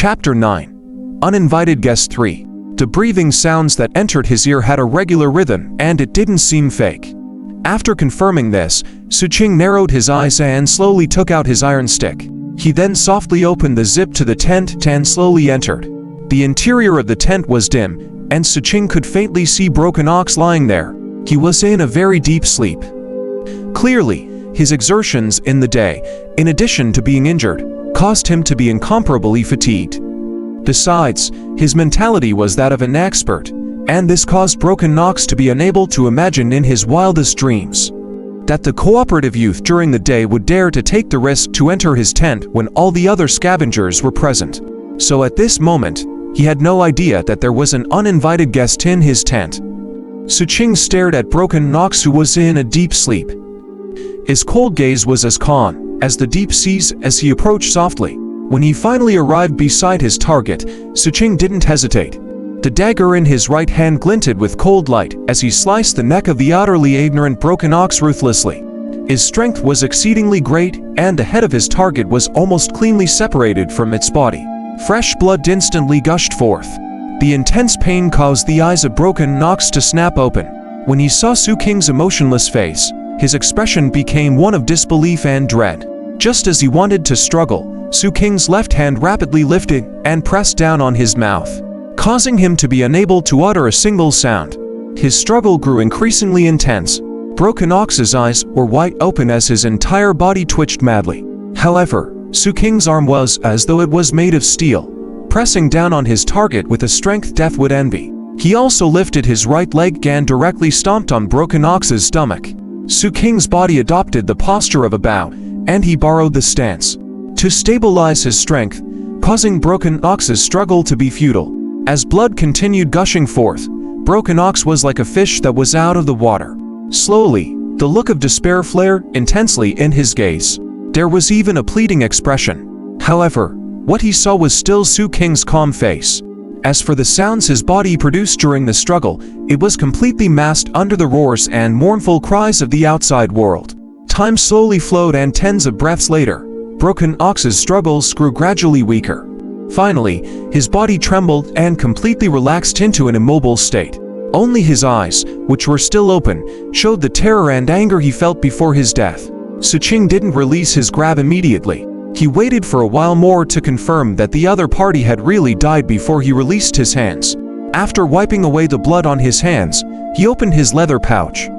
Chapter 9. Uninvited Guest 3. The breathing sounds that entered his ear had a regular rhythm, and it didn't seem fake. After confirming this, Xu Qing narrowed his eyes and slowly took out his iron stick. He then softly opened the zip to the tent and slowly entered. The interior of the tent was dim, and Xu Qing could faintly see Broken Ox lying there. He was in a very deep sleep. Clearly, his exertions in the day, in addition to being injured, caused him to be incomparably fatigued. Besides, his mentality was that of an expert, and this caused Broken Ox to be unable to imagine in his wildest dreams that the cooperative youth during the day would dare to take the risk to enter his tent when all the other scavengers were present. So at this moment, he had no idea that there was an uninvited guest in his tent. Xu Qing stared at Broken Ox, who was in a deep sleep. His cold gaze was as calm as the deep seas as he approached softly. When he finally arrived beside his target, Xu Qing didn't hesitate. The dagger in his right hand glinted with cold light as he sliced the neck of the utterly ignorant Broken Ox ruthlessly. His strength was exceedingly great, and the head of his target was almost cleanly separated from its body. Fresh blood instantly gushed forth. The intense pain caused the eyes of Broken Ox to snap open. When he saw Xu Qing's emotionless face, his expression became one of disbelief and dread. Just as he wanted to struggle, Xu Qing's left hand rapidly lifted and pressed down on his mouth, causing him to be unable to utter a single sound. His struggle grew increasingly intense. Broken Ox's eyes were wide open as his entire body twitched madly. However, Xu Qing's arm was as though it was made of steel, pressing down on his target with a strength death would envy. He also lifted his right leg and directly stomped on Broken Ox's stomach. Xu Qing's body adopted the posture of a bow, and he borrowed the stance to stabilize his strength, causing Broken Ox's struggle to be futile. As blood continued gushing forth, Broken Ox was like a fish that was out of the water. Slowly, the look of despair flared intensely in his gaze. There was even a pleading expression. However, what he saw was still Xu Qing's calm face. As for the sounds his body produced during the struggle, it was completely masked under the roars and mournful cries of the outside world. Time slowly flowed, and tens of breaths later, Broken Ox's struggles grew gradually weaker. Finally, his body trembled and completely relaxed into an immobile state. Only his eyes, which were still open, showed the terror and anger he felt before his death. Xu Qing didn't release his grab immediately. He waited for a while more to confirm that the other party had really died before he released his hands. After wiping away the blood on his hands, he opened his leather pouch.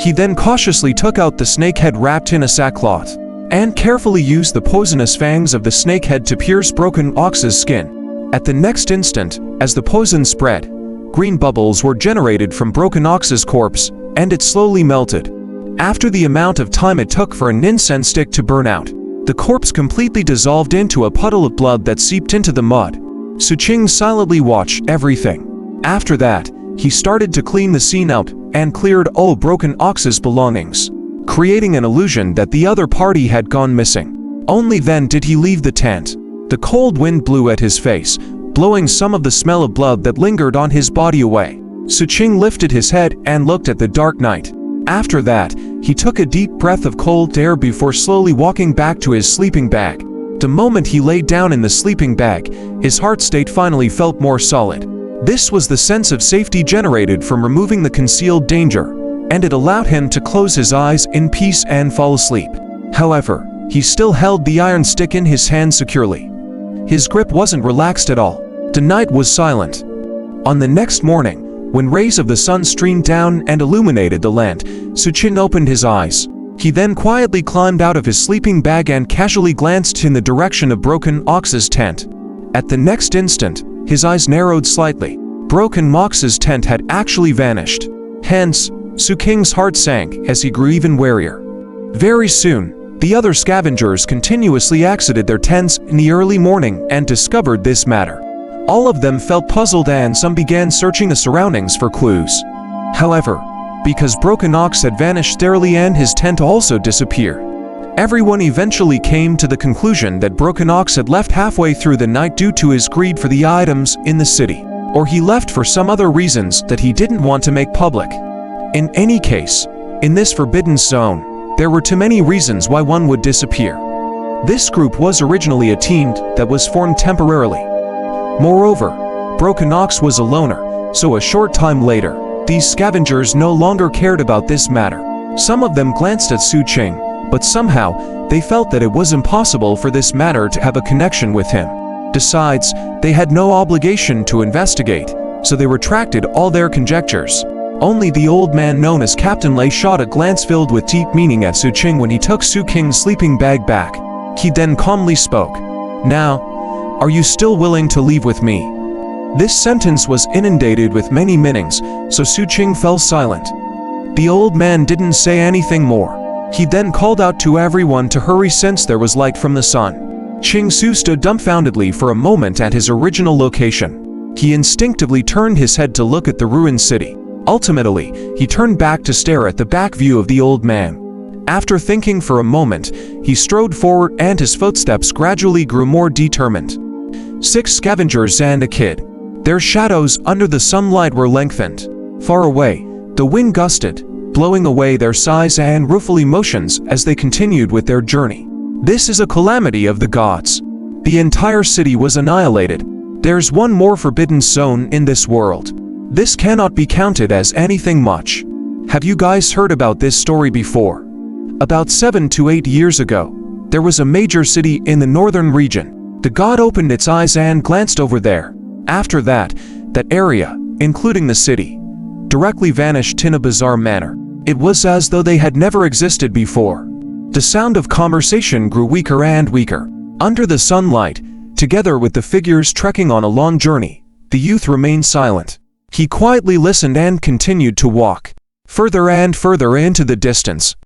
He then cautiously took out the snake head wrapped in a sackcloth, and carefully used the poisonous fangs of the snake head to pierce Broken Ox's skin. At the next instant, as the poison spread, green bubbles were generated from Broken Ox's corpse, and it slowly melted. After the amount of time it took for an incense stick to burn out, the corpse completely dissolved into a puddle of blood that seeped into the mud. Xu Qing silently watched everything. After that, he started to clean the scene out and cleared all Broken Ox's belongings, creating an illusion that the other party had gone missing. Only then did he leave the tent. The cold wind blew at his face, blowing some of the smell of blood that lingered on his body away. Xu Qing lifted his head and looked at the dark night. After that, he took a deep breath of cold air before slowly walking back to his sleeping bag. The moment he laid down in the sleeping bag, his heart state finally felt more solid. This was the sense of safety generated from removing the concealed danger, and it allowed him to close his eyes in peace and fall asleep. However, he still held the iron stick in his hand securely. His grip wasn't relaxed at all. The night was silent. On the next morning, when rays of the sun streamed down and illuminated the land, Xu Qing opened his eyes. He then quietly climbed out of his sleeping bag and casually glanced in the direction of Broken Ox's tent. At the next instant, his eyes narrowed slightly. Broken Ox's tent had actually vanished. Hence, Xu Qing's heart sank as he grew even warier. Very soon, the other scavengers continuously exited their tents in the early morning and discovered this matter. All of them felt puzzled, and some began searching the surroundings for clues. However, because Broken Ox had vanished thoroughly and his tent also disappeared, everyone eventually came to the conclusion that Broken Ox had left halfway through the night due to his greed for the items in the city, or he left for some other reasons that he didn't want to make public. In any case, in this forbidden zone, there were too many reasons why one would disappear. This group was originally a team that was formed temporarily. Moreover, Broken Ox was a loner, so a short time later, these scavengers no longer cared about this matter. Some of them glanced at Xu Qing, but somehow, they felt that it was impossible for this matter to have a connection with him. Besides, they had no obligation to investigate, so they retracted all their conjectures. Only the old man known as Captain Lei shot a glance filled with deep meaning at Xu Qing when he took Xu Qing's sleeping bag back. He then calmly spoke. "Now, are you still willing to leave with me?" This sentence was inundated with many meanings, so Xu Qing fell silent. The old man didn't say anything more. He then called out to everyone to hurry since there was light from the sun. Qing Su stood dumbfoundedly for a moment at his original location. He instinctively turned his head to look at the ruined city. Ultimately, he turned back to stare at the back view of the old man. After thinking for a moment, he strode forward and his footsteps gradually grew more determined. 6 scavengers and a kid. Their shadows under the sunlight were lengthened. Far away, the wind gusted, blowing away their sighs and rueful emotions as they continued with their journey. This is a calamity of the gods. The entire city was annihilated. There's one more forbidden zone in this world. This cannot be counted as anything much. Have you guys heard about this story before? About 7 to 8 years ago, there was a major city in the northern region. The god opened its eyes and glanced over there. After that, that area, including the city, directly vanished in a bizarre manner. It was as though they had never existed before. The sound of conversation grew weaker and weaker. Under the sunlight, together with the figures trekking on a long journey, the youth remained silent. He quietly listened and continued to walk. Further and further into the distance,